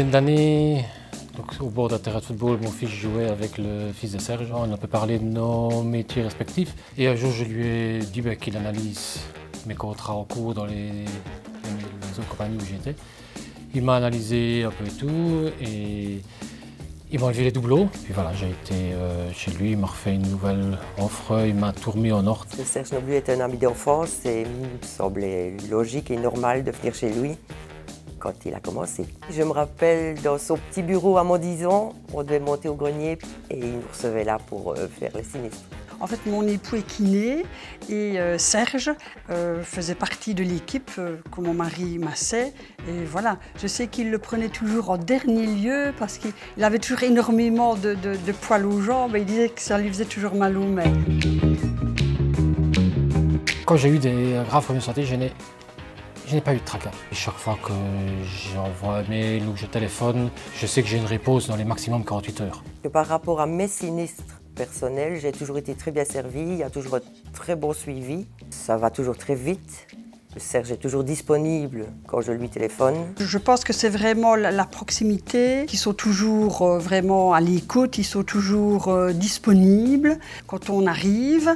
dizaine d'années, donc, au bord d'un terrain de football, mon fils jouait avec le fils de Serge. On a pu parler de nos métiers respectifs. Et un jour, je lui ai dit qu'il analyse mes contrats en cours dans les autres compagnies où j'étais. Il m'a analysé un peu et tout, et il m'a enlevé les doublons. Puis voilà, j'ai été chez lui, il m'a refait une nouvelle offre, il m'a tout remis en ordre. Serge Noblu est un ami d'enfance et il me semblait logique et normal de venir chez lui quand il a commencé. Je me rappelle dans son petit bureau à Montdison, on devait monter au grenier et il nous recevait là pour faire les sinistres. En fait, mon époux est kiné et Serge faisait partie de l'équipe que mon mari massait. Et voilà, je sais qu'il le prenait toujours en dernier lieu parce qu'il avait toujours énormément de poils aux jambes et il disait que ça lui faisait toujours mal aux mains. Quand j'ai eu des graves problèmes de santé, je n'ai pas eu de tracas. Et chaque fois que j'envoie un mail ou que je téléphone, je sais que j'ai une réponse dans les maximum 48 heures. Et par rapport à mes sinistres personnels, j'ai toujours été très bien servie, il y a toujours un très bon suivi. Ça va toujours très vite. Serge est toujours disponible quand je lui téléphone. Je pense que c'est vraiment la proximité, qu'ils sont toujours vraiment à l'écoute, ils sont toujours disponibles. Quand on arrive,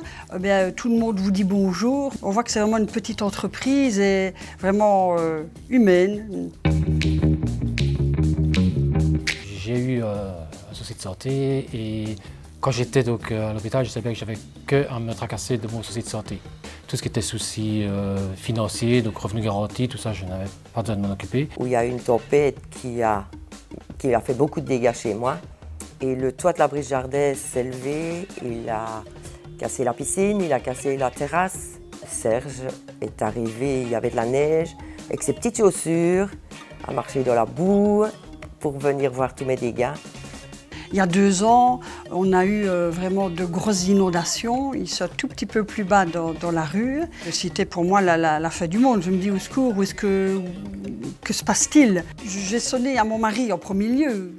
tout le monde vous dit bonjour. On voit que c'est vraiment une petite entreprise et vraiment humaine. J'ai eu un souci de santé et quand j'étais donc à l'hôpital, je savais que j'avais qu'à me tracasser de mon souci de santé. Tout ce qui était soucis financiers, donc revenus garantis, tout ça, je n'avais pas besoin de m'en occuper. Où il y a eu une tempête qui a fait beaucoup de dégâts chez moi. Et le toit de la Brise Jardin s'est levé, il a cassé la piscine, il a cassé la terrasse. Serge est arrivé, il y avait de la neige, avec ses petites chaussures, a marché dans la boue pour venir voir tous mes dégâts. Il y a 2 ans, on a eu vraiment de grosses inondations. Ils sont tout petit peu plus bas dans la rue. C'était pour moi la fin du monde. Je me dis au secours, que se passe-t-il? J'ai sonné à mon mari en premier lieu.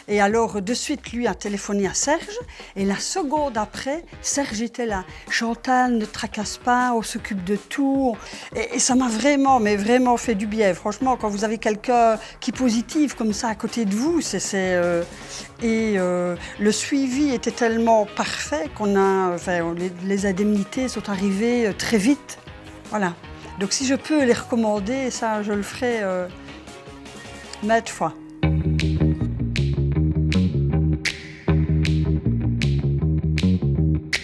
Et alors, de suite, lui a téléphoné à Serge. Et la seconde après, Serge était là. Chantal, ne tracasse pas, on s'occupe de tout. Et ça m'a vraiment, mais vraiment fait du bien. Franchement, quand vous avez quelqu'un qui est positif comme ça à côté de vous, le suivi était tellement parfait les indemnités sont arrivées très vite. Voilà. Donc si je peux les recommander, ça, je le ferai maintes fois.